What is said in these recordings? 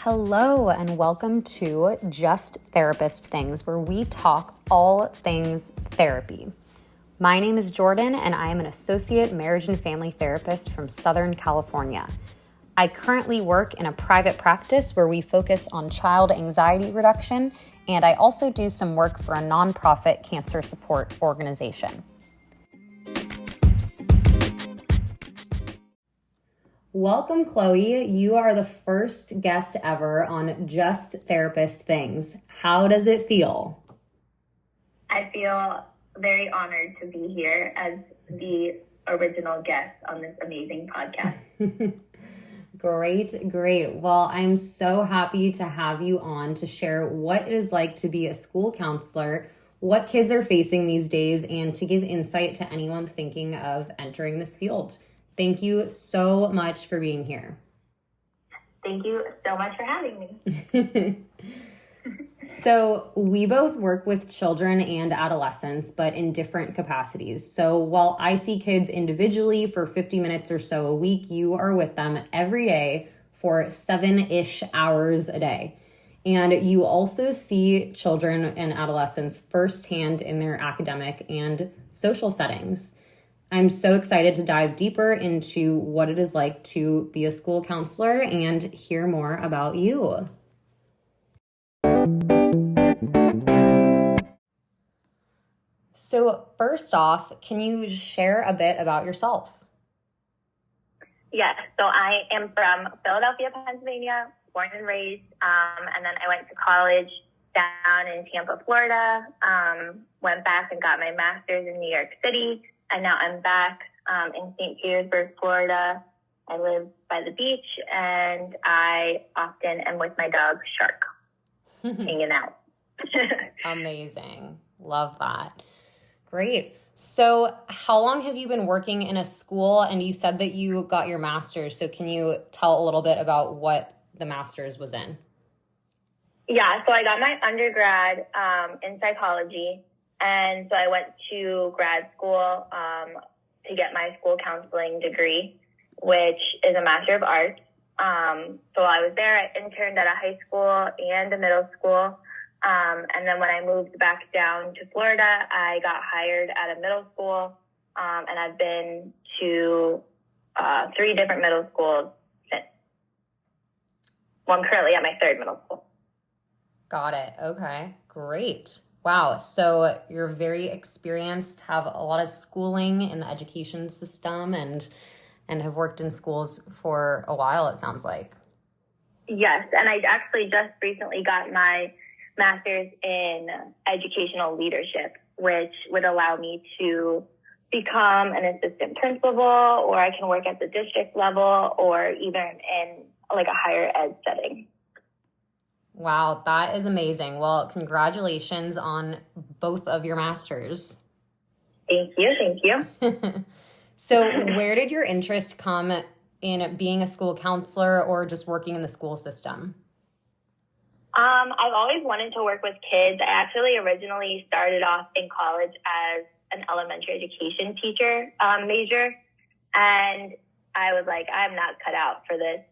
Hello, and welcome to Just Therapist Things, where we talk all things therapy. My name is Jordan, and I am an associate marriage and family therapist from Southern California. I currently work in a private practice where we focus on child anxiety reduction, and I also do some work for a nonprofit cancer support organization. Welcome, Chloe. You are the first guest ever on Just Therapist Things. How does it feel? I feel very honored to be here as the original guest on this amazing podcast. Great. Well, I'm so happy to have you on to share what it is like to be a school counselor, what kids are facing these days, and to give insight to anyone thinking of entering this field. Thank you so much for being here. Thank you so much for having me. So we both work with children and adolescents, but in different capacities. So while I see kids individually for 50 minutes or so a week, you are with them every day for 7-ish hours a day. And you also see children and adolescents firsthand in their academic and social settings. I'm so excited to dive deeper into what it is like to be a school counselor and hear more about you. So first off, can you share a bit about yourself? Yes, so I am from Philadelphia, Pennsylvania, born and raised, and then I went to college down in Tampa, Florida, went back and got my master's in New York City, and now I'm back in St. Petersburg, Florida. I live by the beach, and I often am with my dog, Shark, hanging out. Amazing. Love that. Great. So how long have you been working in a school? And you said that you got your master's. So can you tell a little bit about what the master's was in? Yeah, so I got my undergrad in psychology. And so I went to grad school to get my school counseling degree, which is a Master of Arts. So I was there. I interned at a high school and a middle school. And then when I moved back down to Florida, I got hired at a middle school. And I've been to 3 different middle schools since. Well, I'm currently at my 3rd middle school. Got it. Okay, great. Wow. So you're very experienced, have a lot of schooling in the education system and have worked in schools for a while, it sounds like. Yes. And I actually just recently got my master's in educational leadership, which would allow me to become an assistant principal, or I can work at the district level or even in like a higher ed setting. Wow, that is amazing. Well, congratulations on both of your masters. Thank you. So where did your interest come in being a school counselor or just working in the school system? I've always wanted to work with kids. I actually originally started off in college as an elementary education teacher major. And I was like, I'm not cut out for this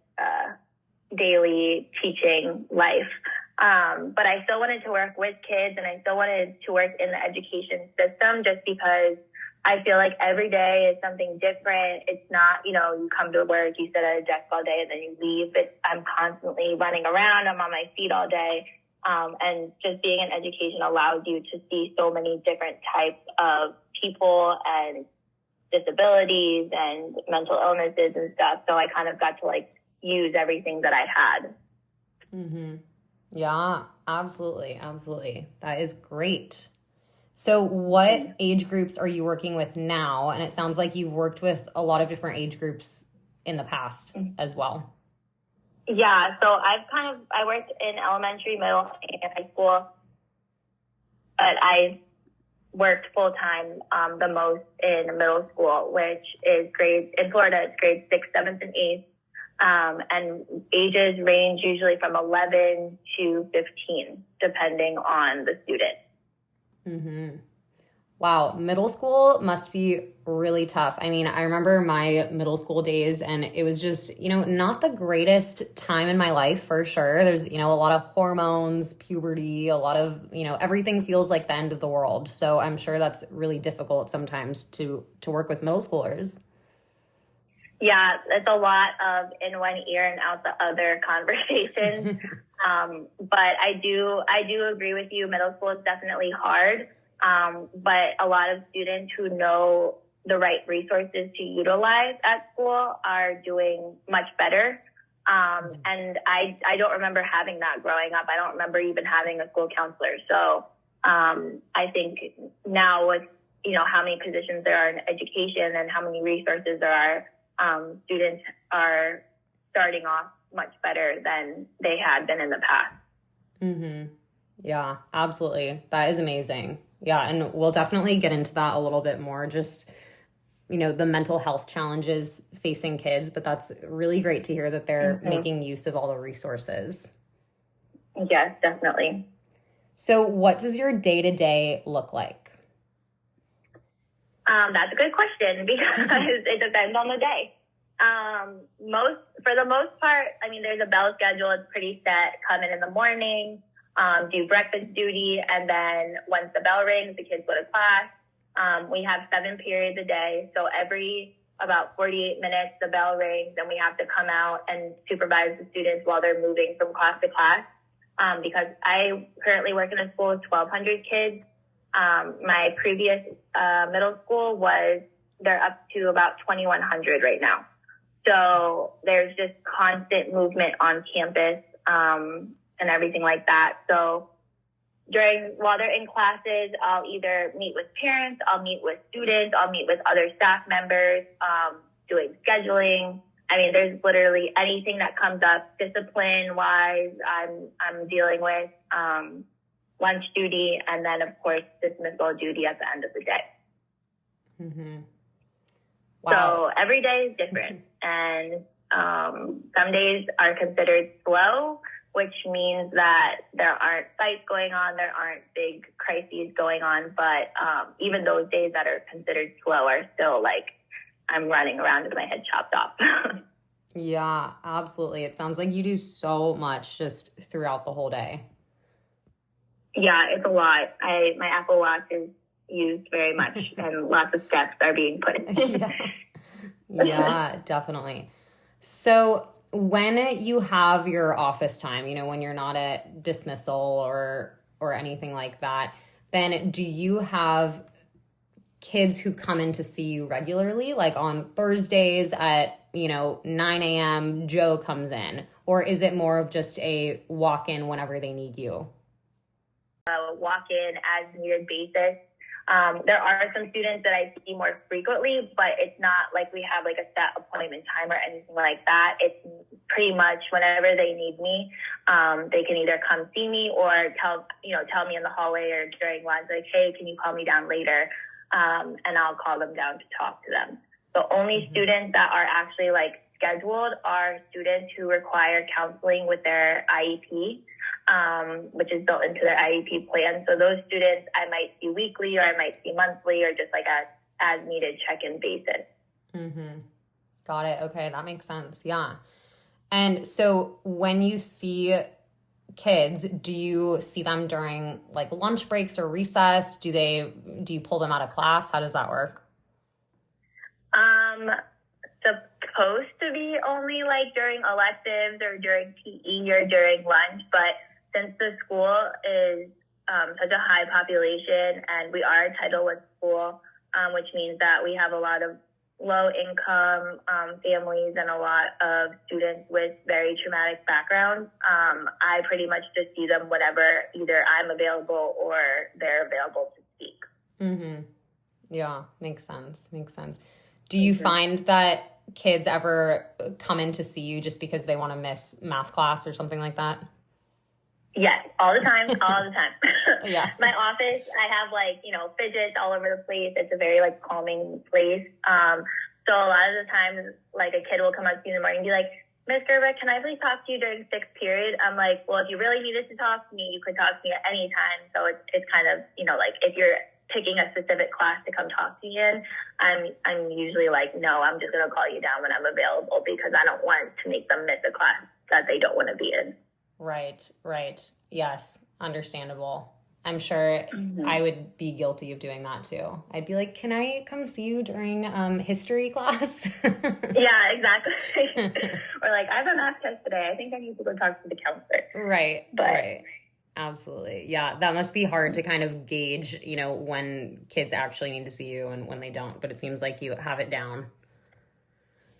daily teaching life. But I still wanted to work with kids, and I still wanted to work in the education system just because I feel like every day is something different. It's not, you come to work, you sit at a desk all day, and then you leave. I'm constantly running around. I'm on my feet all day. And just being in education allows you to see so many different types of people and disabilities and mental illnesses and stuff. So I kind of got to use everything that I had. Mm-hmm. Yeah, absolutely. That is great. So what age groups are you working with now? And it sounds like you've worked with a lot of different age groups in the past as well. Yeah, so I worked in elementary, middle, and high school, but I worked full-time the most in middle school, which is in Florida, it's grades 6th, 7th, and 8th. And ages range usually from 11 to 15, depending on the student. Mm-hmm. Wow, middle school must be really tough. I mean, I remember my middle school days and it was just, not the greatest time in my life for sure. There's, a lot of hormones, puberty, a lot of, everything feels like the end of the world. So I'm sure that's really difficult sometimes to work with middle schoolers. Yeah, it's a lot of in one ear and out the other conversations. But I do agree with you. Middle school is definitely hard. But a lot of students who know the right resources to utilize at school are doing much better. And I don't remember having that growing up. I don't remember even having a school counselor. So I think now with, how many positions there are in education and how many resources there are, students are starting off much better than they had been in the past. Mm-hmm. Yeah, absolutely. That is amazing. Yeah, and we'll definitely get into that a little bit more, just, the mental health challenges facing kids, but that's really great to hear that they're making use of all the resources. Yes, definitely. So what does your day-to-day look like? That's a good question because it depends on the day. For the most part, I mean, there's a bell schedule. It's pretty set. Come in the morning, do breakfast duty, and then once the bell rings, the kids go to class. We have 7 periods a day, so every about 48 minutes, the bell rings, and we have to come out and supervise the students while they're moving from class to class. Because I currently work in a school with 1,200 kids. My previous middle school they're up to about 2,100 right now. So there's just constant movement on campus and everything like that. So while they're in classes, I'll either meet with parents, I'll meet with students, I'll meet with other staff members, doing scheduling. I mean, there's literally anything that comes up discipline-wise, I'm dealing with. Lunch duty, and then, of course, dismissal duty at the end of the day. Mm-hmm. Wow. So every day is different. And some days are considered slow, which means that there aren't fights going on, there aren't big crises going on. But even those days that are considered slow are still like I'm running around with my head chopped off. Yeah, absolutely. It sounds like you do so much just throughout the whole day. Yeah, it's a lot. My Apple Watch is used very much, and lots of steps are being put in. Yeah, definitely. So when you have your office time, when you're not at dismissal or anything like that, then do you have kids who come in to see you regularly? Like on Thursdays at, 9 a.m., Joe comes in? Or is it more of just a walk-in whenever they need you? Walk-in as needed basis. There are some students that I see more frequently, but it's not like we have like a set appointment time or anything like that. It's pretty much whenever they need me, they can either come see me or tell me in the hallway or during lunch, like, hey, can you call me down later? And I'll call them down to talk to them. The only students that are actually like scheduled are students who require counseling with their IEP. Which is built into their IEP plan. So those students I might see weekly or I might see monthly or just like a as needed check-in basis. Mm-hmm. Got it. Okay, that makes sense. Yeah. And so when you see kids, do you see them during like lunch breaks or recess? Do you pull them out of class? How does that work? Supposed to be only like during electives or during PE or during lunch, but since the school is such a high population and we are a Title I school, which means that we have a lot of low-income families and a lot of students with very traumatic backgrounds, I pretty much just see them whenever either I'm available or they're available to speak. Mm-hmm. Yeah, makes sense. Do you find that kids ever come in to see you just because they want to miss math class or something like that? Yes, all the time. Yeah. My office, I have fidgets all over the place. It's a very calming place. So a lot of the times, a kid will come up to you in the morning and be like, Miss Gerbec, can I please talk to you during 6th period? I'm like, well, if you really needed to talk to me, you could talk to me at any time. So it's kind of, if you're picking a specific class to come talk to you in, I'm usually like, no, I'm just going to call you down when I'm available because I don't want to make them miss a class that they don't want to be in. Right. Yes, understandable. I'm sure I would be guilty of doing that too. I'd be like, can I come see you during history class? Yeah, exactly. Or like, I have a math test today. I think I need to go talk to the counselor. Right. Absolutely. Yeah, that must be hard to kind of gauge, when kids actually need to see you and when they don't. But it seems like you have it down.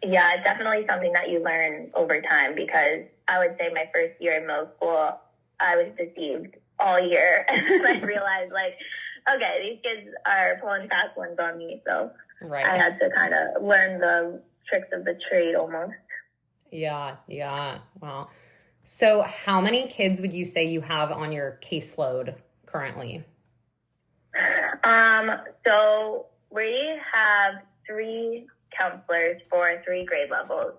Yeah, it's definitely something that you learn over time because I would say my first year in middle school, I was deceived all year. And I realized, like, okay, these kids are pulling fast ones on me. So I had to kind of learn the tricks of the trade almost. Yeah. Wow. So how many kids would you say you have on your caseload currently? So we have 3 counselors for 3 grade levels.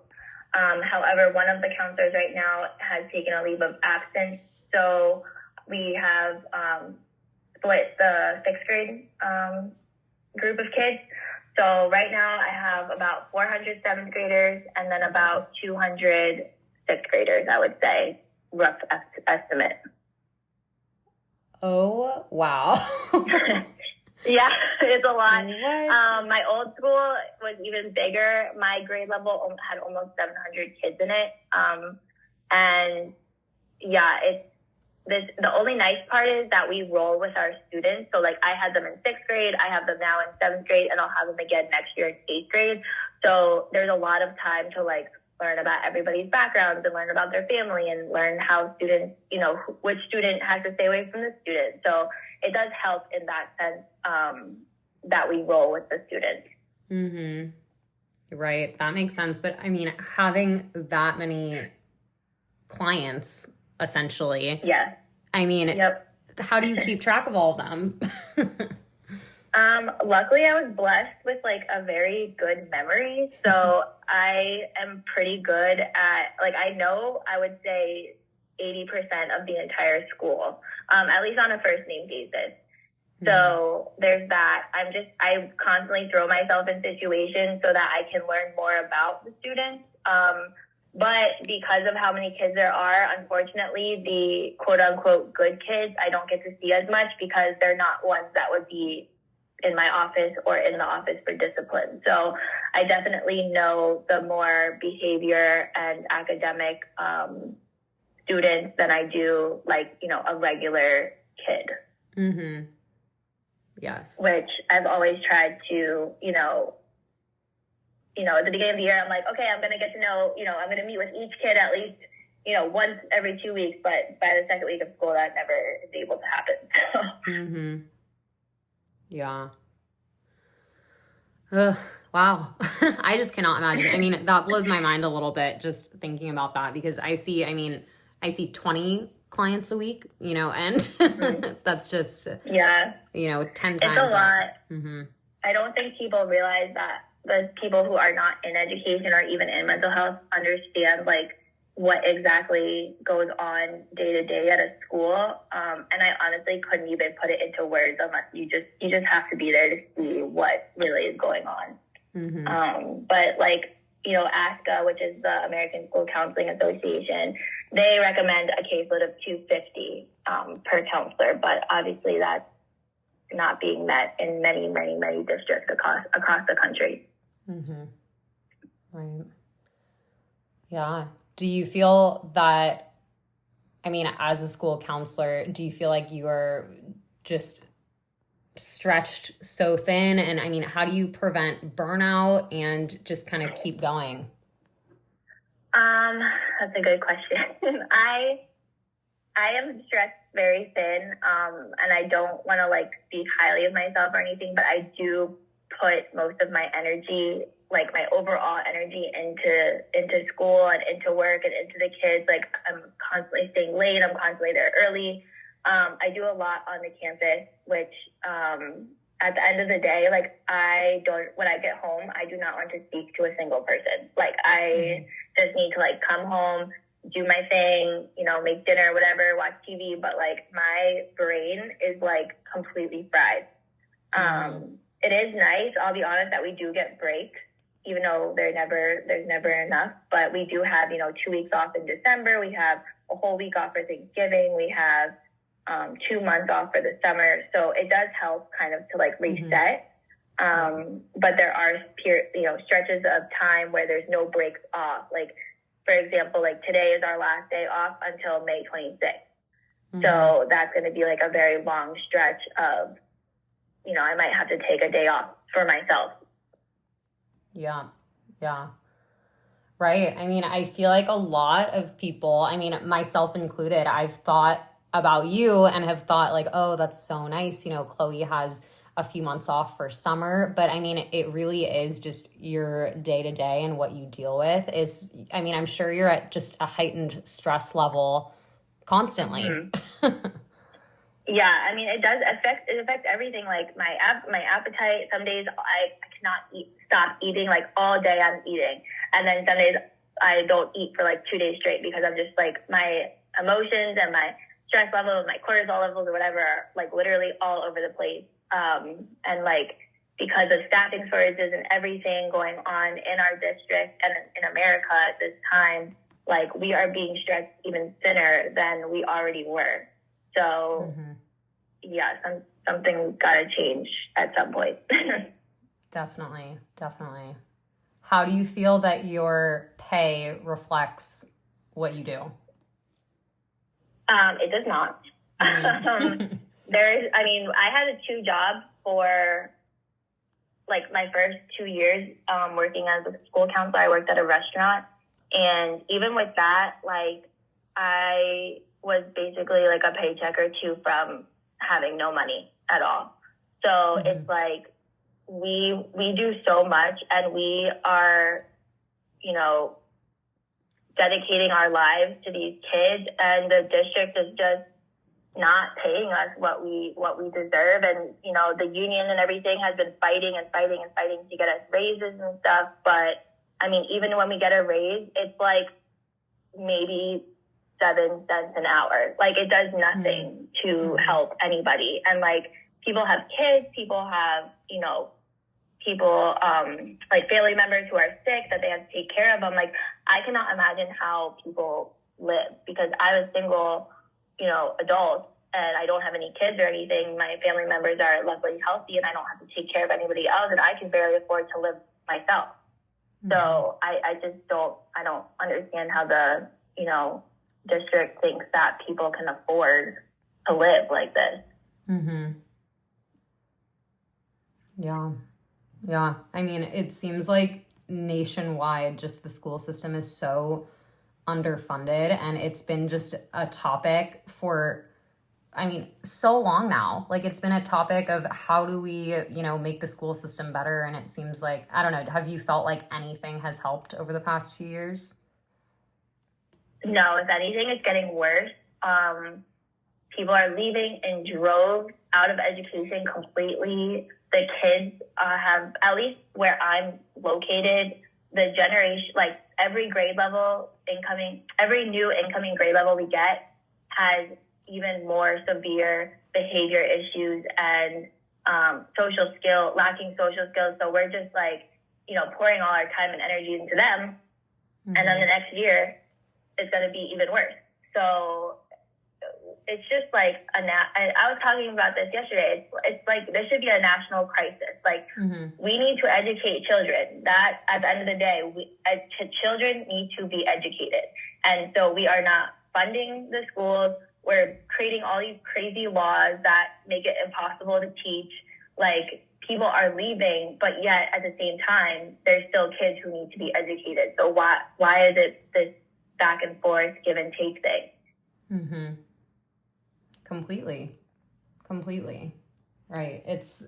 However, one of the counselors right now has taken a leave of absence. So we have split the 6th grade group of kids. So right now I have about 400 7th graders and then about 200 6th graders, I would say, rough estimate. Oh, wow. Yeah, it's a lot. What? My old school was even bigger. My grade level had almost 700 kids in it. And yeah, the only nice part is that we roll with our students. So like I had them in 6th grade, I have them now in 7th grade, and I'll have them again next year in 8th grade. So there's a lot of time to like learn about everybody's backgrounds and learn about their family and learn how students, which student has to stay away from the student. So it does help in that sense that we roll with the students. Mm-hmm. Right. That makes sense. But I mean, having that many clients, essentially. Yeah. I mean, yep. How do you keep track of all of them? Luckily, I was blessed with like a very good memory. So I am pretty good at, like, I know I would say 80% of the entire school, at least on a first name basis. So there's that. I constantly throw myself in situations so that I can learn more about the students. But because of how many kids there are, unfortunately, the quote unquote good kids, I don't get to see as much because they're not ones that would be in my office or in the office for discipline. So I definitely know the more behavior and academic students than I do like, a regular kid. Mm-hmm. Yes. Which I've always tried to, at the beginning of the year, I'm like, okay, I'm going to get to know, I'm going to meet with each kid at least, once every 2 weeks. But by the second week of school, that never is able to happen. Mm-hmm. Yeah. Wow. I just cannot imagine. I mean, that blows my mind a little bit just thinking about that because I see 20 clients a week, and that's just, 10 times. It's a lot. Mm-hmm. I don't think people realize that the people who are not in education or even in mental health understand like what exactly goes on day to day at a school. And I honestly couldn't even put it into words unless you just have to be there to see what really is going on. Mm-hmm. But like, ASCA, which is the American School Counseling Association, they recommend a caseload of 250 per counselor, but obviously that's not being met in many, many, many districts across the country. Mm-hmm. Right. Yeah. Do you feel that, as a school counselor, do you feel like you are just stretched so thin? And how do you prevent burnout and just kind of keep going? That's a good question. I am stretched very thin, and I don't want to like speak highly of myself or anything, but I do put most of my energy, like my overall energy into school and into work and into the kids. Like I'm constantly staying late. I'm constantly there early. I do a lot on the campus, which, at the end of the day, like when I get home, I do not want to speak to a single person. Like I just need to like come home, do my thing, make dinner, whatever, watch TV. But like my brain is like completely fried. It is nice, I'll be honest, that we do get breaks, even though there's never enough. But we do have, 2 weeks off in December. We have a whole week off for Thanksgiving. We have 2 months off for the summer. So it does help kind of to like reset. But there are stretches of time where there's no breaks off. Like, for example, like today is our last day off until May 26th. So that's going to be like a very long stretch of, I might have to take a day off for myself. Yeah. Right. I mean, I feel like a lot of people, I mean, myself included, I've thought about you and have thought like, oh, that's so nice. Chloe has a few months off for summer, but I mean, it really is just your day to day and what you deal with is, I mean, I'm sure you're at just a heightened stress level constantly. Yeah, I mean, it affects everything. Like my appetite. Some days I cannot stop eating. Like all day I'm eating, and then some days I don't eat for like 2 days straight because I'm just like my emotions and my stress levels, my cortisol levels or whatever, are like literally all over the place. And like because of staffing shortages and everything going on in our district and in America at this time, like we are being stretched even thinner than we already were. So, yeah, something's got to change at some point. Definitely. How do you feel that your pay reflects what you do? It does not. I had 2 jobs for like my first 2 years working as a school counselor. I worked at a restaurant, and even with that, like I was basically like a paycheck or 2 from having no money at all. So it's like we do so much, and we are, dedicating our lives to these kids, and the district is just not paying us what we deserve. And, the union and everything has been fighting to get us raises and stuff. But I mean, even when we get a raise, it's like maybe 7 cents an hour. Like it does nothing to help anybody. And like people have kids, people have, like family members who are sick that they have to take care of them. Like I cannot imagine how people live, because I was single, adult, and I don't have any kids or anything. My family members are luckily healthy, and I don't have to take care of anybody else, and I can barely afford to live myself. So I don't understand how the, district thinks that people can afford to live like this. Yeah. I mean, it seems like nationwide, just the school system is so underfunded, and it's been just a topic for, so long now. Like it's been a topic of how do we, make the school system better. And it seems like, I don't know, have you felt like anything has helped over the past few years? No, if anything, it's getting worse. People are leaving in droves out of education completely. The kids have, at least where I'm located, the generation, like every new incoming grade level we get has even more severe behavior issues and lacking social skills. So we're just like, pouring all our time and energy into them. And then the next year it's going to be even worse. So it's just like I was talking about this yesterday. It's like there should be a national crisis. Like we need to educate children. That at the end of the day, children need to be educated. And so we are not funding the schools. We're creating all these crazy laws that make it impossible to teach. Like people are leaving, but yet at the same time, there's still kids who need to be educated. So why is it this back and forth give and take thing? Completely. Right. It's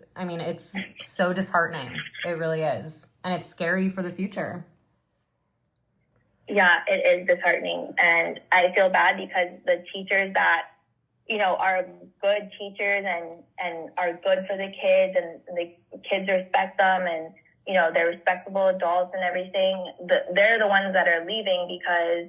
so disheartening. It really is. And it's scary for the future. Yeah, it is disheartening. And I feel bad because the teachers that, are good teachers and are good for the kids, and the kids respect them, and, they're respectable adults and everything, they're the ones that are leaving because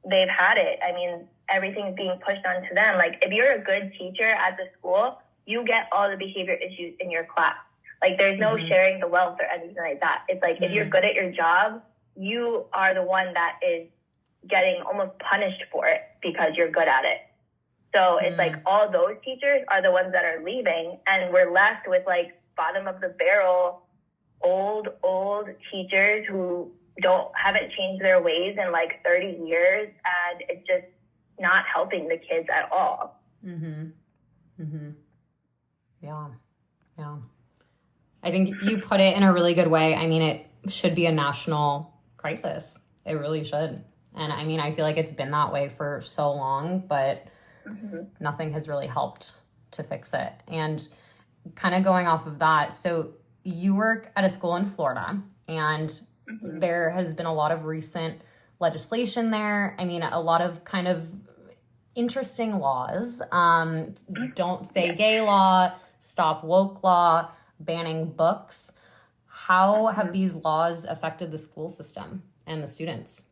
they've had it. I mean, everything's being pushed onto them. Like if you're a good teacher at the school, you get all the behavior issues in your class. Like, there's no sharing the wealth or anything like that. It's like, if you're good at your job, you are the one that is getting almost punished for it because you're good at it. So it's like all those teachers are the ones that are leaving, and we're left with like bottom of the barrel, old teachers who haven't changed their ways in like 30 years, and it's just not helping the kids at all. Yeah. I think you put it in a really good way. I mean, it should be a national crisis. It really should. And I mean, I feel like it's been that way for so long, but nothing has really helped to fix it. And kind of going off of that, so you work at a school in Florida, and there has been a lot of recent legislation there. I mean, a lot of kind of interesting laws. Don't say gay law, stop woke law, banning books. How have these laws affected the school system and the students?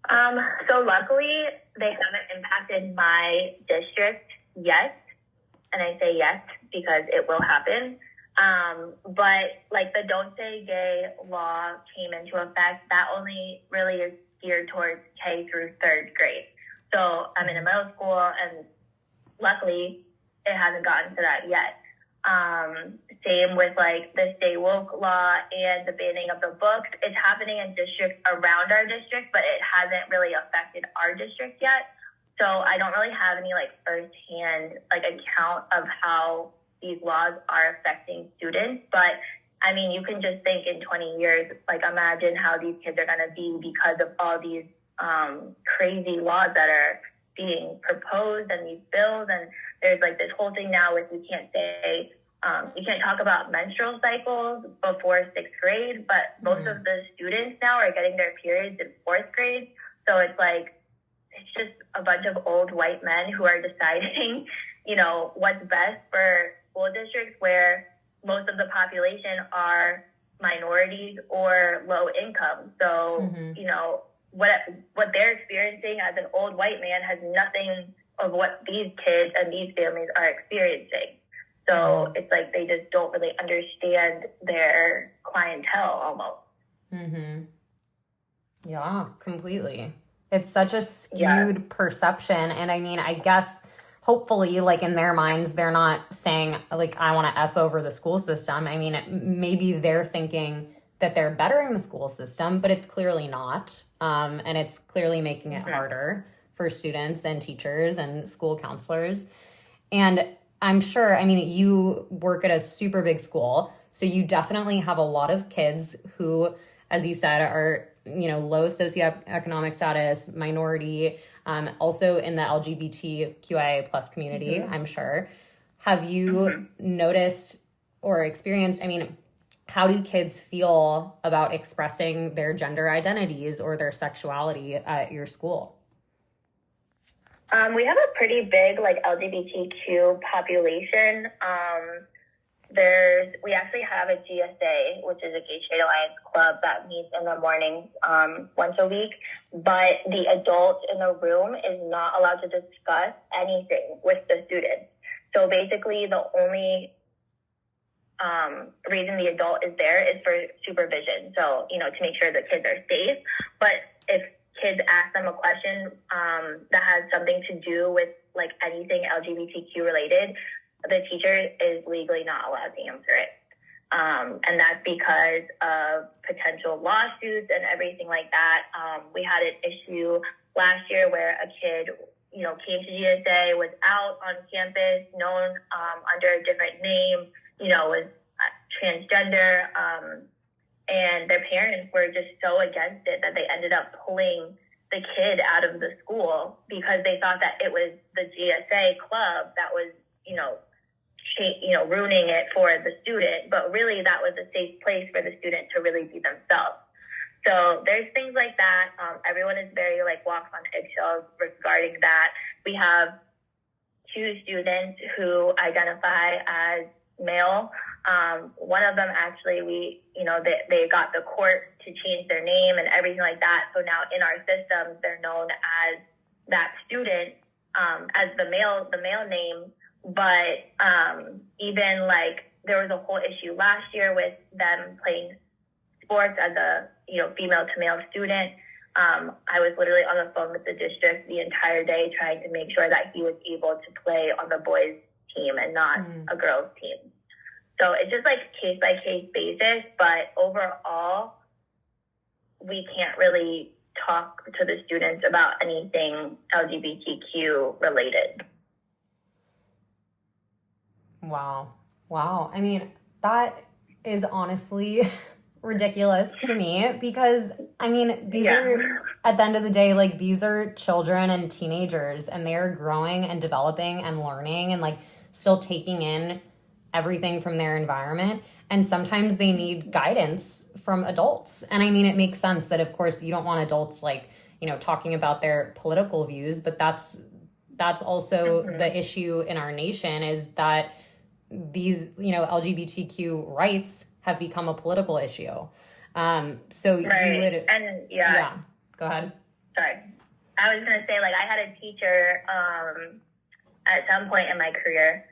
So luckily, they haven't impacted my district yet. And I say yes because it will happen. But like the Don't Say Gay law came into effect, that only really is geared towards K through third grade. So I'm in a middle school, and luckily it hasn't gotten to that yet. Same with like the Stay Woke law and the banning of the books. It's happening in districts around our district, but it hasn't really affected our district yet. So I don't really have any like firsthand like account of how these laws are affecting students. But I mean, you can just think in 20 years, like imagine how these kids are going to be because of all these crazy laws that are being proposed and these bills. And there's like this whole thing now with you can't talk about menstrual cycles before sixth grade, but most of the students now are getting their periods in fourth grade. So it's like, it's just a bunch of old white men who are deciding, you know, what's best for school districts where most of the population are minorities or low income. So, you know, what they're experiencing as an old white man has nothing of what these kids and these families are experiencing. So it's like they just don't really understand their clientele almost. Yeah, completely. It's such a skewed perception. And I mean, I guess hopefully like in their minds, they're not saying like, I want to F over the school system. I mean, maybe they're thinking that they're bettering the school system, but it's clearly not. And it's clearly making it harder for students and teachers and school counselors. And I'm sure, I mean, you work at a super big school, so you definitely have a lot of kids who, as you said, are, you know, low socioeconomic status, minority, also in the LGBTQIA plus community, I'm sure. Have you noticed or experienced, I mean, how do kids feel about expressing their gender identities or their sexuality at your school? We have a pretty big like LGBTQ population. We actually have a GSA, which is a Gay Straight Alliance club that meets in the mornings once a week. But the adult in the room is not allowed to discuss anything with the students. So basically, the only reason the adult is there is for supervision. So, you know, to make sure the kids are safe. But if kids ask them a question that has something to do with like anything LGBTQ related, the teacher is legally not allowed to answer it. And that's because of potential lawsuits and everything like that. We had an issue last year where a kid, you know, came to GSA, was out on campus, known under a different name, you know, was transgender, and their parents were just so against it that they ended up pulling the kid out of the school because they thought that it was the GSA club that was, ruining it for the student. But really, that was a safe place for the student to really be themselves. So there's things like that. Everyone is very walks on eggshells regarding that. We have 2 students who identify as male. One of them actually, they got the court to change their name and everything like that. So now in our systems, they're known as that student, as the male name. But even like there was a whole issue last year with them playing sports as a female to male student. I was literally on the phone with the district the entire day trying to make sure that he was able to play on the boys team and not a girls team. So it's just like case by case basis, but overall, we can't really talk to the students about anything LGBTQ related. Wow. I mean, that is honestly ridiculous to me because, I mean, these are, at the end of the day, like, these are children and teenagers, and they are growing and developing and learning and, like, still taking in everything from their environment. And sometimes they need guidance from adults. And I mean, it makes sense that, of course, you don't want adults, like, talking about their political views, but that's also the issue in our nation, is that these, LGBTQ rights have become a political issue. So you would, and go ahead. Sorry. I was going to say, like, I had a teacher at some point in my career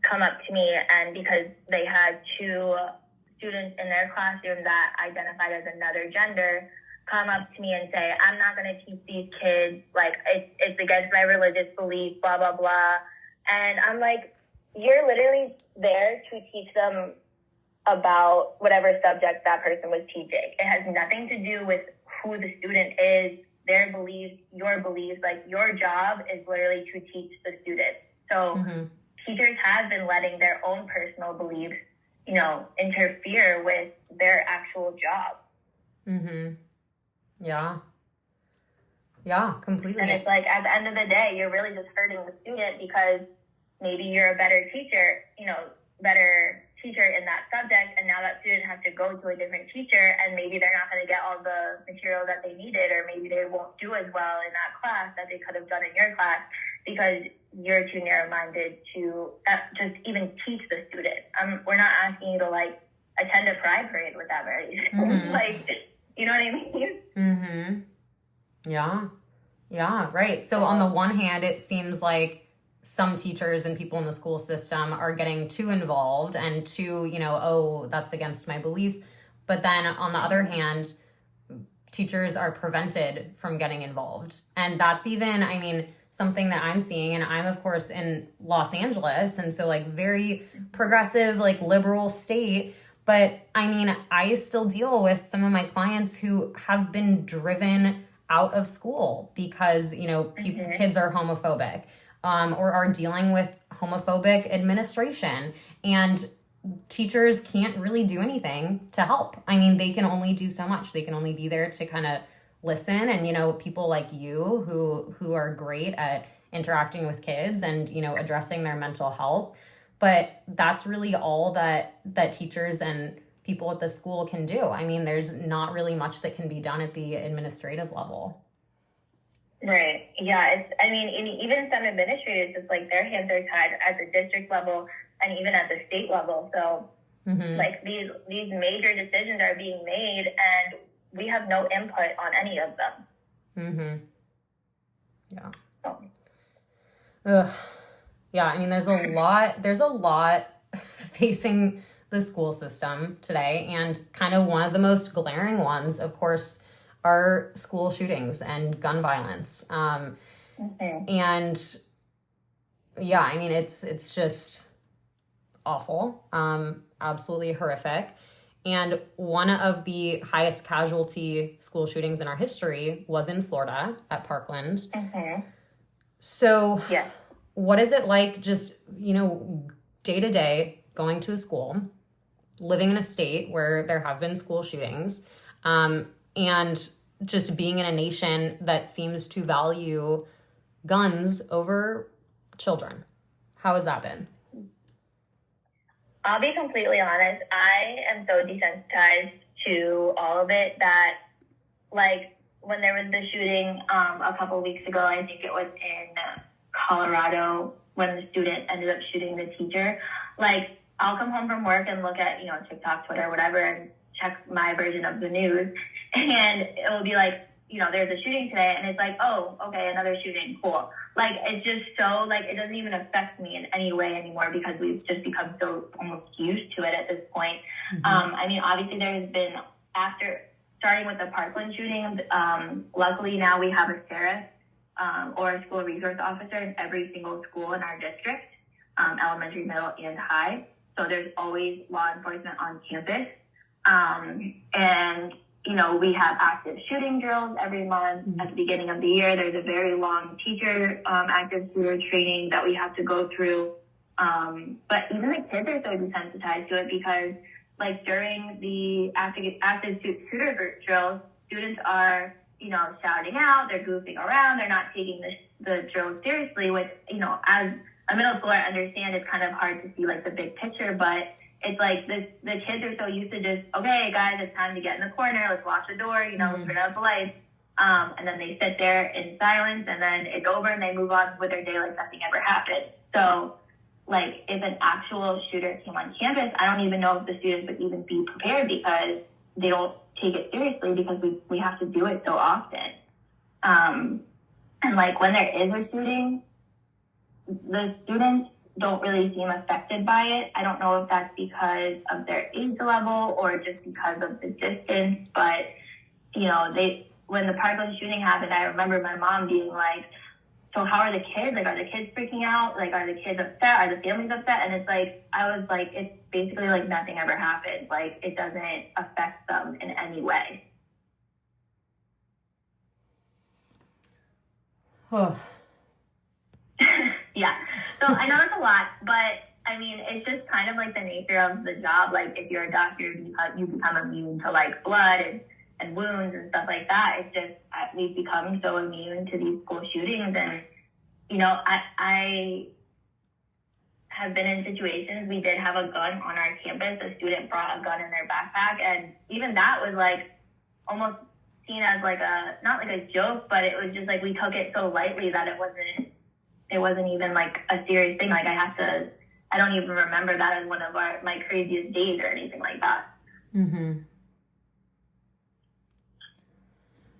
come up to me, and because they had two students in their classroom that identified as another gender, come up to me and say, I'm not going to teach these kids, like, it's against my religious belief, blah, blah, blah. And I'm like, you're literally there to teach them about whatever subject that person was teaching. It has nothing to do with who the student is, their beliefs, your beliefs. Like, your job is literally to teach the students. So teachers have been letting their own personal beliefs, interfere with their actual job. Yeah, completely. And it's like, at the end of the day, you're really just hurting the student because maybe you're a better teacher, better teacher in that subject, and now that student has to go to a different teacher, and maybe they're not going to get all the material that they needed, or maybe they won't do as well in that class that they could have done in your class because you're too narrow-minded to just even teach the student. We're not asking you to, like, attend a pride parade with that very like, you know what I mean? Yeah, right. So on the one hand, it seems like some teachers and people in the school system are getting too involved and too, that's against my beliefs. But then on the other hand, teachers are prevented from getting involved. And that's even, I mean, something that I'm seeing. And I'm, of course, in Los Angeles. And so, like, very progressive, like, liberal state. But I mean, I still deal with some of my clients who have been driven out of school because, kids are homophobic. Or are dealing with homophobic administration, and teachers can't really do anything to help. I mean, they can only do so much. They can only be there to kind of listen, and people like you who are great at interacting with kids and addressing their mental health. But that's really all that teachers and people at the school can do. I mean, there's not really much that can be done at the administrative level. Right. Yeah. Even some administrators, it's like their hands are tied at the district level and even at the state level. So like these major decisions are being made and we have no input on any of them. Yeah. So. Yeah. I mean, there's a lot facing the school system today, and kind of one of the most glaring ones, of course, are school shootings and gun violence. And yeah, I mean, it's just awful, absolutely horrific. And one of the highest casualty school shootings in our history was in Florida at Parkland. So what is it like just, day to day going to a school, living in a state where there have been school shootings, and just being in a nation that seems to value guns over children? How has that been? I'll be completely honest. I am so desensitized to all of it that, like, when there was the shooting a couple weeks ago, I think it was in Colorado, when the student ended up shooting the teacher, like, I'll come home from work and look at, TikTok, Twitter, whatever, and check my version of the news. And it will be like you know, there's a shooting today, and it's like, oh, okay, another shooting, cool. Like, it's just so, like, it doesn't even affect me in any way anymore because we've just become so almost used to it at this point. I mean, obviously there's been, after starting with the Parkland shooting, luckily now we have a sheriff or a school resource officer in every single school in our district, elementary, middle, and high. So there's always law enforcement on campus. And, you know, we have active shooting drills every month. At the beginning of the year, there's a very long teacher active shooter training that we have to go through. But even the kids are so desensitized to it because, like, during the active shooter drills, students are, you know, shouting out, they're goofing around, they're not taking the drill seriously, which, you know, as a middle schooler, I understand it's kind of hard to see, like, the big picture, but it's like the kids are so used to just, okay, guys, it's time to get in the corner, let's lock the door, you know, let's turn out the lights. And then they sit there in silence, and then it's over, and they move on with their day like nothing ever happened. So, like, if an actual shooter came on campus, I don't even know if the students would even be prepared because they don't take it seriously because we have to do it so often. And, like, when there is a shooting, the students don't really seem affected by it. I don't know if that's because of their age level or just because of the distance, but, you know, when the Parkland shooting happened, I remember my mom being like, so how are the kids? Like, are the kids freaking out? Like, are the kids upset? Are the families upset? And it's like, I was like, it's basically like nothing ever happened. Like, it doesn't affect them in any way. Yeah. So I know that's a lot, but I mean, it's just kind of like the nature of the job. Like, if you're a doctor, you become immune to, like, blood and wounds and stuff like that. It's just, we've become so immune to these school shootings. And, you know, I have been in situations, we did have a gun on our campus. A student brought a gun in their backpack. And even that was, like, almost seen as, like, not like a joke, but it was just like we took it so lightly that it wasn't even like a serious thing. Like, I don't even remember that as one of my craziest days or anything like that. Mm-hmm.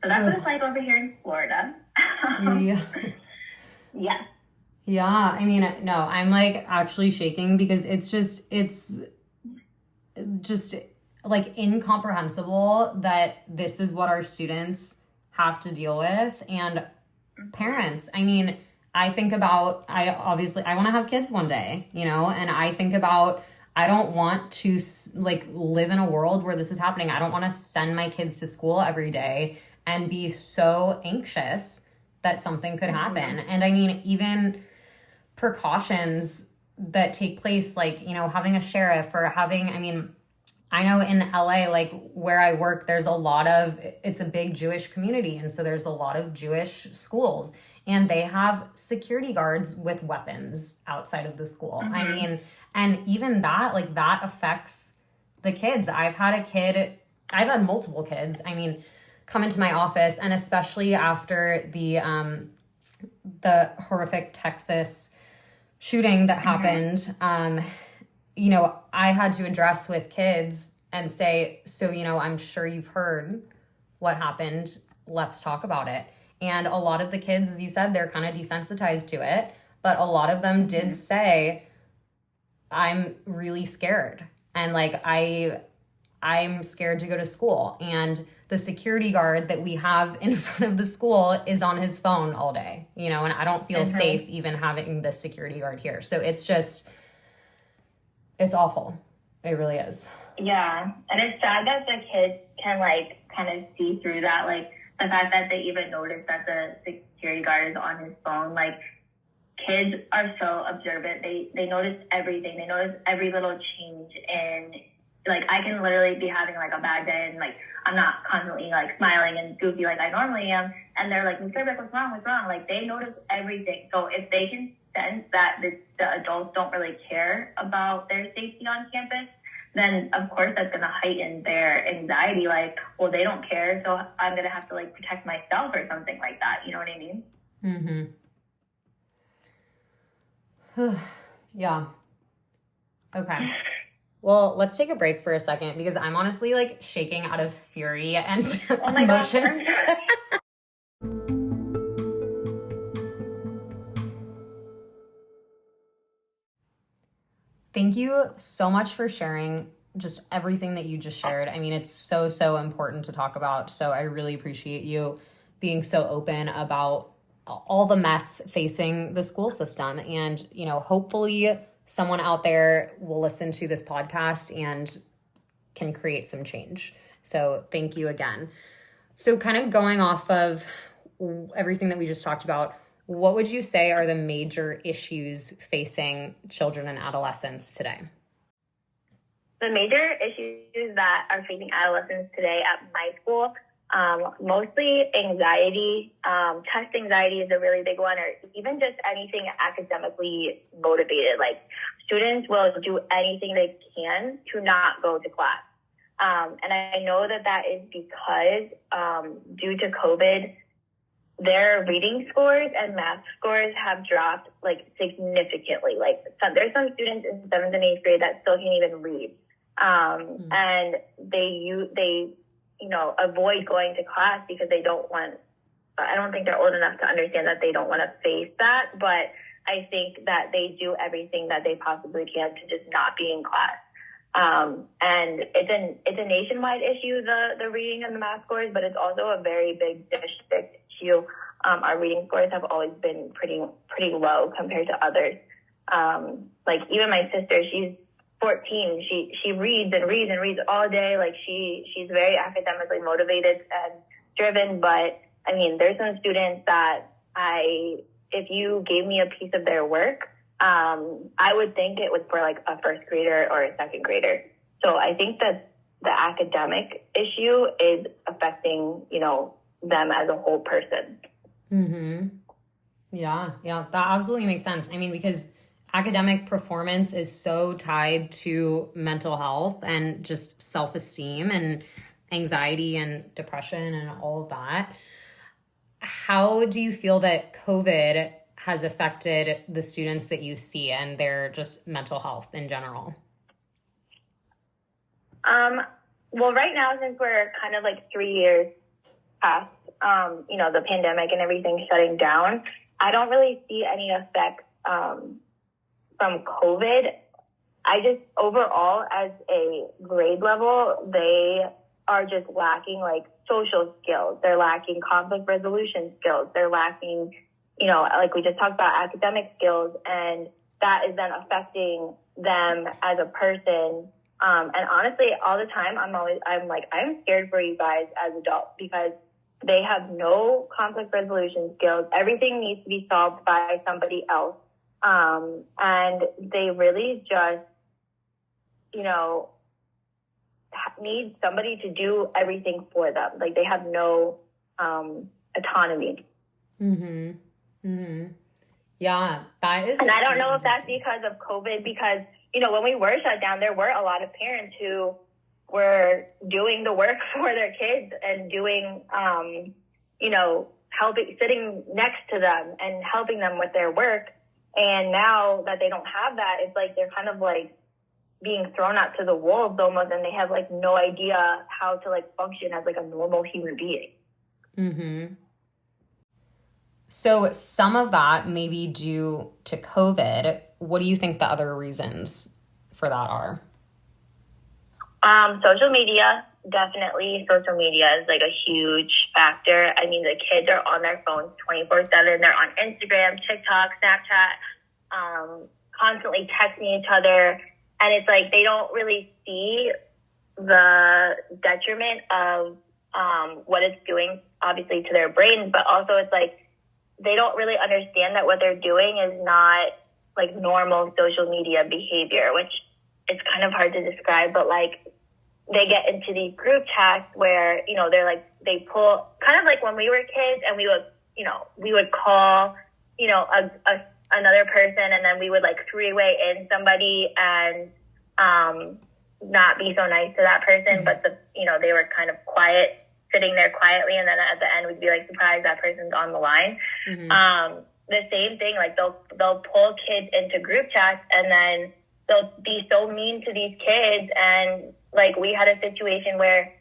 So that's what it's like over here in Florida. Yeah. Yeah. Yeah. I mean, no, I'm like actually shaking because it's just like incomprehensible that this is what our students have to deal with. And parents, I mean, I think about, I want to have kids one day, you know, and I think about, I don't want to like live in a world where this is happening. I don't want to send my kids to school every day and be so anxious that something could happen. And I mean, even precautions that take place, like, you know, having a sheriff or I know in LA, like where I work, it's a big Jewish community. And so there's a lot of Jewish schools. And they have security guards with weapons outside of the school. I mean, and even that, like, that affects the kids. I've had multiple kids, I mean, come into my office, and especially after the horrific Texas shooting that happened, you know, I had to address with kids and say, so, you know, I'm sure you've heard what happened. Let's talk about it. And a lot of the kids, as you said, they're kind of desensitized to it. But a lot of them did say, I'm really scared. And like, I'm scared to go to school. And the security guard that we have in front of the school is on his phone all day, you know, and I don't feel safe even having this security guard here. So it's awful. It really is. Yeah. And it's sad that the kids can, like, kind of see through that. Like, the fact that they even notice that the security guard is on his phone. Like, kids are so observant. They notice everything. They notice every little change. And, like, I can literally be having, like, a bad day and, like, I'm not constantly, like, smiling and goofy like I normally am. And they're like, Ms. Gerbec, what's wrong? What's wrong? Like, they notice everything. So if they can sense that the adults don't really care about their safety on campus, then of course that's going to heighten their anxiety. Like, well, they don't care, so I'm going to have to, like, protect myself or something like that. You know what I mean? Mm-hmm. Yeah. Okay. Well, let's take a break for a second because I'm honestly like shaking out of fury and Oh my emotion. gosh. Thank you so much for sharing just everything that you just shared. I mean, it's so, so important to talk about. So I really appreciate you being so open about all the mess facing the school system. And, you know, hopefully someone out there will listen to this podcast and can create some change. So thank you again. So kind of going off of everything that we just talked about, what would you say are the major issues facing children and adolescents today? The major issues that are facing adolescents today at my school, mostly anxiety. Test anxiety is a really big one, or even just anything academically motivated. Like students will do anything they can to not go to class. And I know that is because due to COVID, their reading scores and math scores have dropped like significantly. Like there's some students in 7th and 8th grade that still can't even read. And they avoid going to class because they don't want, I don't think they're old enough to understand that they don't want to face that. But I think that they do everything that they possibly can to just not be in class. And it's a nationwide issue, the reading and the math scores, but it's also a very big district issue. Our reading scores have always been pretty low compared to others. Like even my sister, she's 14. She reads and reads and reads all day. Like she's very academically motivated and driven. But I mean, there's some students that if you gave me a piece of their work, I would think it was for like a first grader or a second grader. So I think that the academic issue is affecting, them as a whole person. Mm-hmm. Yeah, that absolutely makes sense. I mean, because academic performance is so tied to mental health and just self-esteem and anxiety and depression and all of that. How do you feel that COVID has affected the students that you see and their just mental health in general? Well, right now, since we're kind of like 3 years past, the pandemic and everything shutting down, I don't really see any effects from COVID. I just overall, as a grade level, they are just lacking like social skills. They're lacking conflict resolution skills. They're lacking, like we just talked about, academic skills, and that is then affecting them as a person. And honestly, all the time, I'm scared for you guys as adults because they have no conflict resolution skills. Everything needs to be solved by somebody else. And they really just, need somebody to do everything for them. Like they have no autonomy. Mm-hmm. Mm-hmm. Yeah, that is. And I don't know if that's because of COVID, because, when we were shut down, there were a lot of parents who were doing the work for their kids and doing, helping, sitting next to them and helping them with their work. And now that they don't have that, it's like they're kind of like being thrown out to the wolves almost, and they have like no idea how to like function as like a normal human being. Mm-hmm. So some of that may be due to COVID. What do you think the other reasons for that are? Social media, definitely. Social media is like a huge factor. I mean, the kids are on their phones 24/7. They're on Instagram, TikTok, Snapchat, constantly texting each other. And it's like they don't really see the detriment of what it's doing, obviously, to their brains. But also it's like they don't really understand that what they're doing is not like normal social media behavior, which it's kind of hard to describe. But like they get into these group chats where, they're like, they pull kind of like when we were kids and we would call, another person, and then we would like three-way in somebody and not be so nice to that person, but they were kind of quiet, sitting there quietly, and then at the end we'd be like surprised that person's on the line. Mm-hmm. The same thing, like they'll pull kids into group chats, and then they'll be so mean to these kids. And like we had a situation where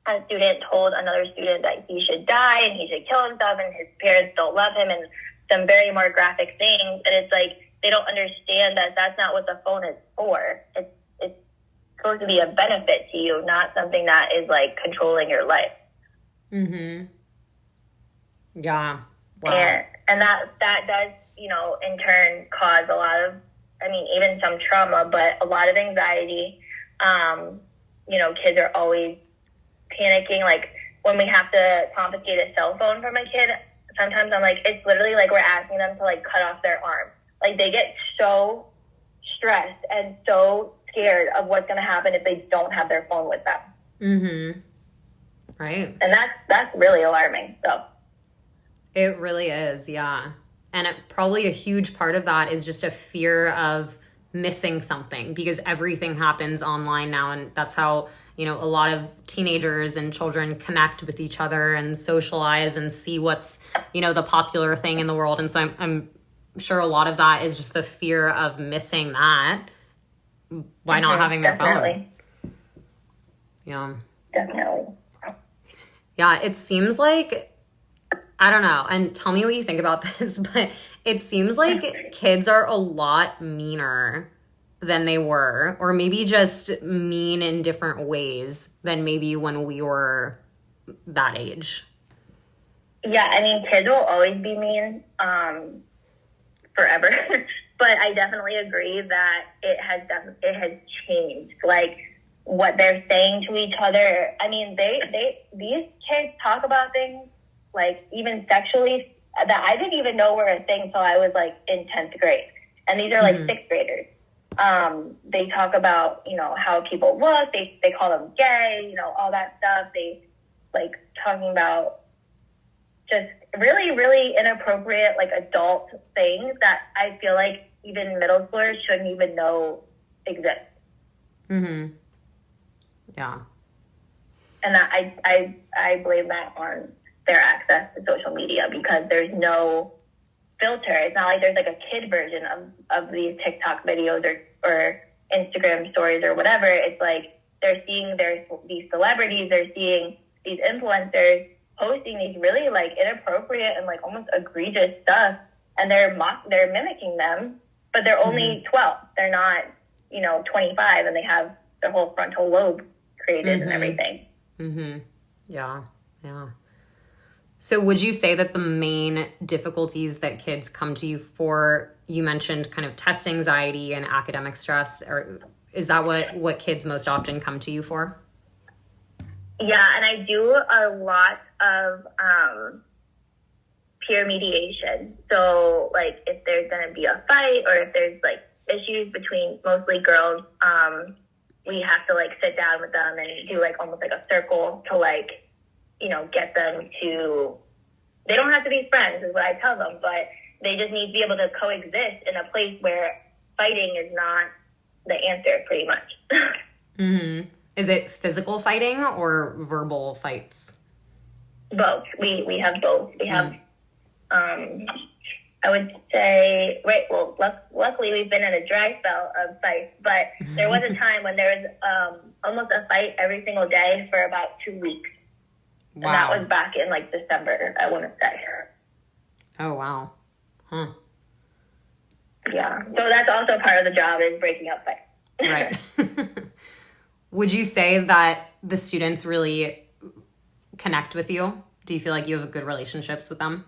a student told another student that he should die and he should kill himself and his parents don't love him, and some very more graphic things. And it's like they don't understand that that's not what the phone is for. It's supposed to be a benefit to you, not something that is like controlling your life. Mm-hmm. Yeah. Wow. And that does, in turn cause a lot of, even some trauma, but a lot of anxiety. Kids are always panicking. Like when we have to confiscate a cell phone from a kid, sometimes I'm like, it's literally like we're asking them to like cut off their arm. Like they get so stressed and so scared of what's going to happen if they don't have their phone with them. Mm-hmm. Right. And that's really alarming. So it really is. Yeah. And probably a huge part of that is just a fear of missing something, because everything happens online now. And that's how, a lot of teenagers and children connect with each other and socialize and see what's, the popular thing in the world. And so I'm sure a lot of that is just the fear of missing that by not having their phone. Yeah. Definitely. Yeah, it seems like, I don't know, and tell me what you think about this, but it seems like kids are a lot meaner than they were, or maybe just mean in different ways than maybe when we were that age. Yeah, kids will always be mean forever. But I definitely agree that it has changed. Like what they're saying to each other. These kids talk about things like even sexually that I didn't even know were a thing till I was like in 10th grade. And these are like sixth graders. They talk about, how people look, they call them gay, all that stuff. They like talking about just really, really inappropriate, like adult things that I feel like even middle schoolers shouldn't even know exist. Mm-hmm. Yeah. And I blame that on their access to social media, because there's no filter. It's not like there's like a kid version of these TikTok videos or Instagram stories or whatever. It's like they're seeing these celebrities, they're seeing these influencers posting these really like inappropriate and like almost egregious stuff, and they're mimicking them, but they're only 12. They're not, 25, and they have their whole frontal lobe created and everything. Mm-hmm. Yeah. Yeah. So would you say that the main difficulties that kids come to you for, you mentioned kind of test anxiety and academic stress, or is that what kids most often come to you for? Yeah, and I do a lot of peer mediation. So like if there's going to be a fight or if there's like issues between mostly girls, we have to like sit down with them and do like almost like a circle to like, get them to, they don't have to be friends is what I tell them, but they just need to be able to coexist in a place where fighting is not the answer, pretty much. Mm-hmm. Is it physical fighting or verbal fights? Both. We have both. We have, I would say, luckily we've been in a dry spell of fights, but there was a time when there was almost a fight every single day for about 2 weeks. Wow. And that was back in like December, I want to say. Oh, wow. Huh. Yeah. So that's also part of the job, is breaking up fights. Right. Would you say that the students really connect with you? Do you feel like you have good relationships with them?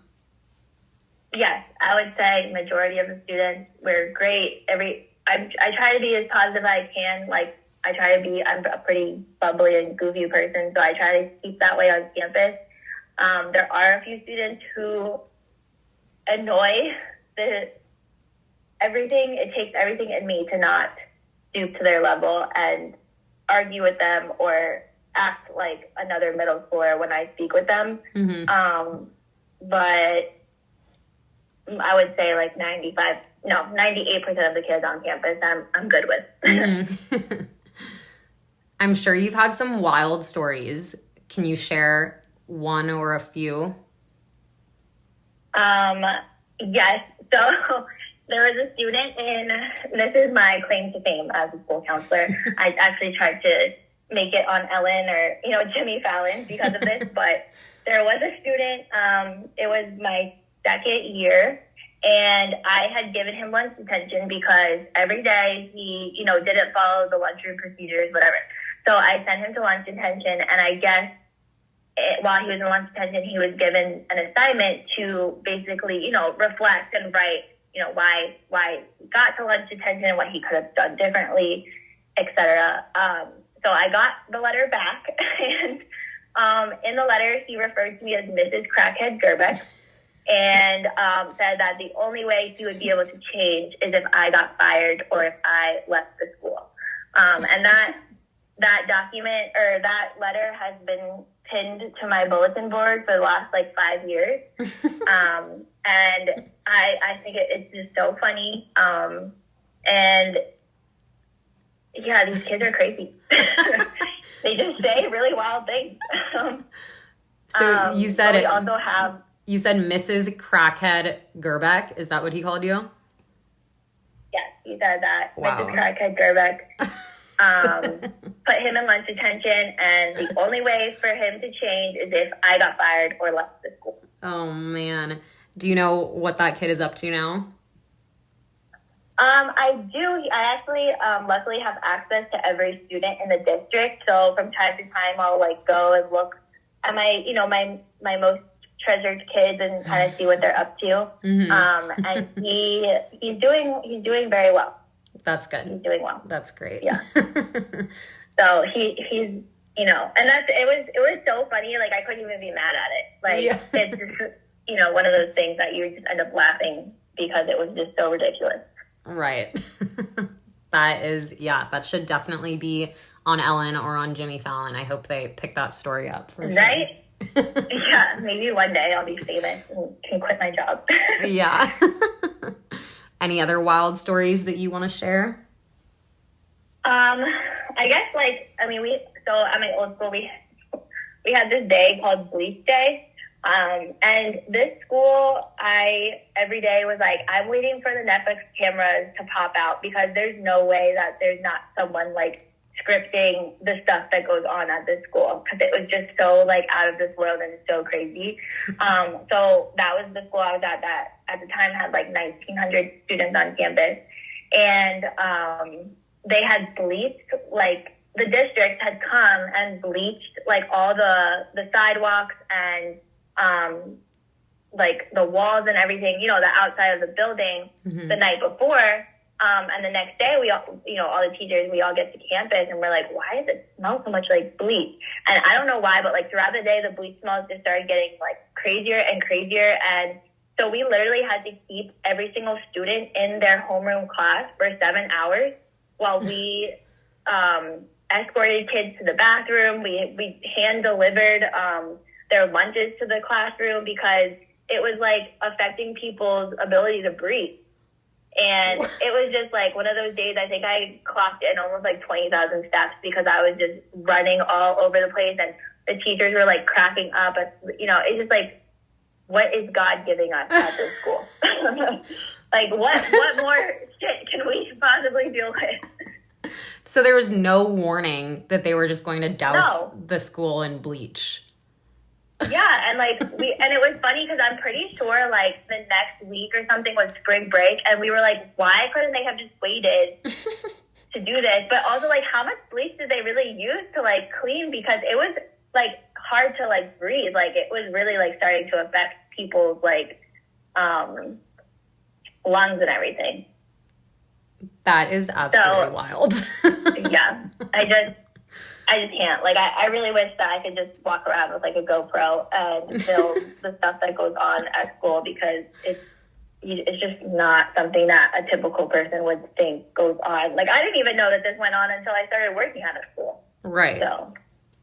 Yes, I would say majority of the students, we're great. I try to be as positive as I can. Like I'm a pretty bubbly and goofy person, so I try to keep that way on campus. There are a few students who annoy everything. It takes everything in me to not stoop to their level and argue with them or act like another middle schooler when I speak with them. Mm-hmm. But I would say like 98% of the kids on campus I'm good with. Mm-hmm. I'm sure you've had some wild stories. Can you share one or a few? Yes. So there was a student this is my claim to fame as a school counselor. I actually tried to make it on Ellen or, Jimmy Fallon because of this, but there was a student, it was my second year, and I had given him lunch detention because every day he, didn't follow the lunchroom procedures, whatever. So I sent him to lunch detention, and I guess while he was in lunch detention, he was given an assignment to basically, reflect and write, why he got to lunch detention and what he could have done differently, etc. So I got the letter back, and in the letter, he referred to me as Mrs. Crackhead Gerbec, and said that the only way he would be able to change is if I got fired or if I left the school. And that document or that letter has been pinned to my bulletin board for the last 5 years. And I think it's just so funny. And yeah, these kids are crazy. They just say really wild things. So you said we also have. You said Mrs. Crackhead Gerbec. Is that what he called you? Yes, he said that. Wow. Mrs. Crackhead Gerbec. Put him in lunch detention, and the only way for him to change is if I got fired or left the school. Oh, man. Do you know what that kid is up to now? I do. I actually luckily have access to every student in the district. So from time to time, I'll go and look at my most treasured kids and kind of see what they're up to. Mm-hmm. And he's doing very well. That's good. He's doing well. That's great. Yeah. So he's and it was so funny. I couldn't even be mad at it. It's just one of those things that you just end up laughing because it was just so ridiculous. Right. That should definitely be on Ellen or on Jimmy Fallon. I hope they pick that story up. For sure. Right? Yeah, maybe one day I'll be famous and can quit my job. Yeah. Any other wild stories that you want to share? I guess at my old school we had this day called Bleach Day. And this school, every day was I'm waiting for the Netflix cameras to pop out because there's no way that there's not someone scripting the stuff that goes on at this school because it was just so out of this world and so crazy. So that was the school I was at that at the time had 1,900 students on campus, and they had bleached the district had come and bleached all the sidewalks and the walls and everything, the outside of the building mm-hmm. the night before. And the next day we all, all the teachers, we all get to campus and we're why does it smell so much like bleach? And I don't know why, but throughout the day, the bleach smells just started getting crazier and crazier. And so we literally had to keep every single student in their homeroom class for 7 hours while we, escorted kids to the bathroom. We hand delivered, their lunches to the classroom because it was affecting people's ability to breathe. And it was just one of those days, I think I clocked in almost 20,000 steps because I was just running all over the place and the teachers were cracking up. It's just what is God giving us at this school? What more shit can we possibly deal with? So there was no warning that they were just going to douse the school in bleach. Yeah, and and it was funny because I'm pretty sure the next week or something was spring break, and we were why couldn't they have just waited to do this? But also how much bleach did they really use to clean? Because it was hard to breathe. It was really starting to affect people's lungs and everything. That is absolutely wild. Yeah, I just can't. I really wish that I could just walk around with a GoPro and film the stuff that goes on at school because it's just not something that a typical person would think goes on. I didn't even know that this went on until I started working at a school. Right. So.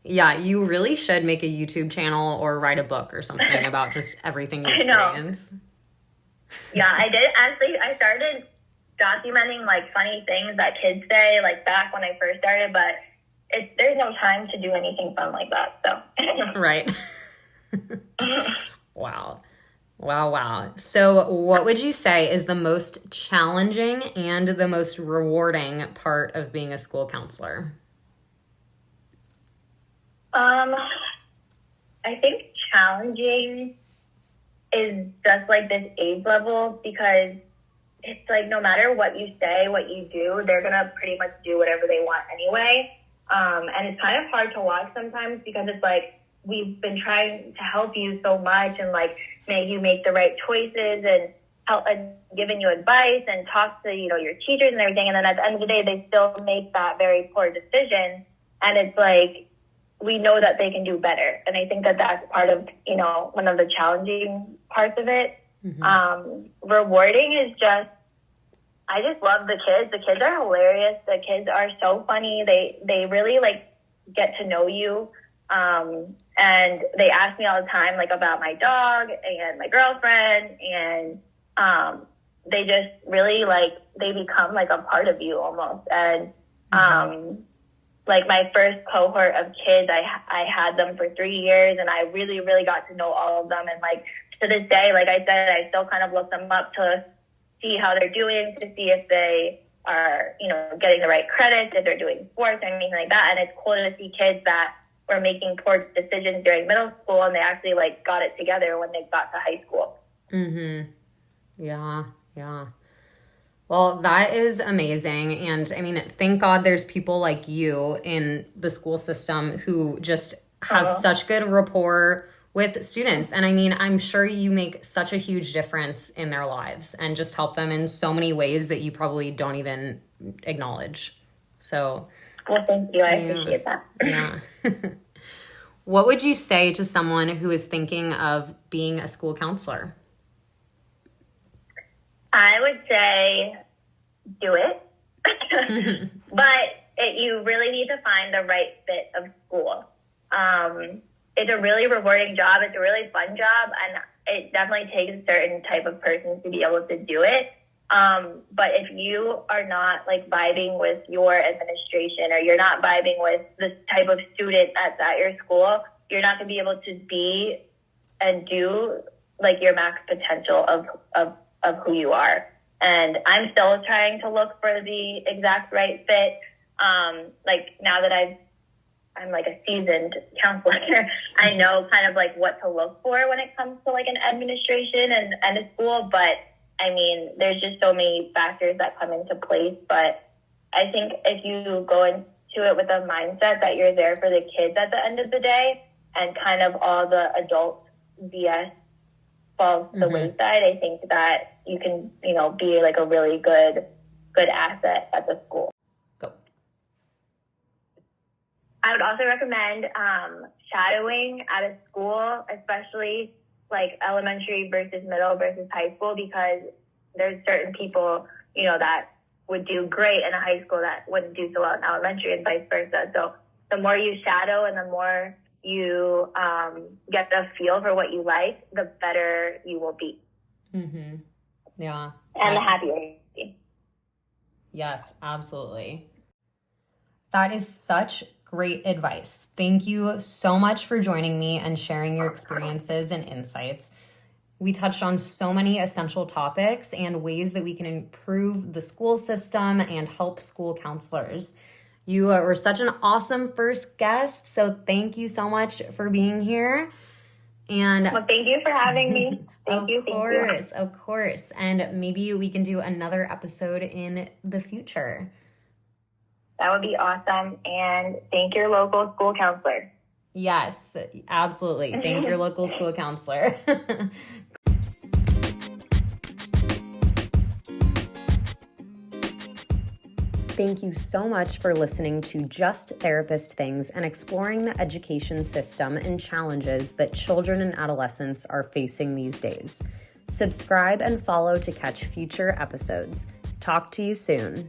Yeah, you really should make a YouTube channel or write a book or something about just everything you experience. Yeah, I did. Actually, I started documenting funny things that kids say back when I first started, but there's no time to do anything fun like that. So right. Wow. Wow, wow. So what would you say is the most challenging and the most rewarding part of being a school counselor? I think challenging is just like this age level, because it's like no matter what you say, what you do, they're gonna pretty much do whatever they want anyway. And it's kind of hard to watch sometimes, because it's like we've been trying to help you so much and like make you make the right choices and help and giving you advice and talk to, you know, your teachers and everything. And then at the end of the day, they still make that very poor decision. And it's like, we know that they can do better. And I think that that's part of, you know, one of the challenging parts of it. Rewarding is just, I just love the kids. The kids are hilarious. The kids are so funny. They really like get to know you. And they ask me all the time, like about my dog and my girlfriend. And, they just really like, they become like a part of you almost. And, like my first cohort of kids, I had them for 3 years, and I really, really got to know all of them. And like to this day, like I said, I still kind of look them up to see how they're doing, to see if they are, you know, getting the right credits, if they're doing sports or anything like that. And it's cool to see kids that were making poor decisions during middle school, and they actually like got it together when they got to high school. Yeah. Well, that is amazing. And I mean, thank God there's people like you in the school system who just have such good rapport with students. And I mean, I'm sure you make such a huge difference in their lives and just help them in so many ways that you probably don't even acknowledge. So, well, thank you. I appreciate that. Yeah. What would you say to someone who is thinking of being a school counselor? I would say do it, but you really need to find the right fit of school. It's a really rewarding job. It's a really fun job, and it definitely takes a certain type of person to be able to do it. But if you are not like vibing with your administration, or you're not vibing with the type of student that's at your school, you're not going to be able to be and do like your max potential of who you are. And I'm still trying to look for the exact right fit. Like now that I'm like a seasoned counselor, I know kind of like what to look for when it comes to like an administration and a school. But I mean, there's just so many factors that come into place. But I think if you go into it with a mindset that you're there for the kids at the end of the day, and kind of all the adult BS falls to the wayside, I think that you can, you know, be like a really good asset at the school. Go. I would also recommend shadowing at a school, especially like elementary versus middle versus high school, because there's certain people, you know, that would do great in a high school that wouldn't do so well in elementary, and vice versa. So the more you shadow and the more you get a feel for what you like, the better you will be. Yeah. And the happier you will be. Yes, absolutely. That is such great advice. Thank you so much for joining me and sharing your experiences and insights. We touched on so many essential topics and ways that we can improve the school system and help school counselors. You were such an awesome first guest, so thank you so much for being here. And well, thank you for having me. Thank you. Of course. And maybe we can do another episode in the future. That would be awesome. And thank your local school counselor. Yes, absolutely. Thank your local school counselor. Thank you so much for listening to Just Therapist Things and exploring the education system and challenges that children and adolescents are facing these days. Subscribe and follow to catch future episodes. Talk to you soon.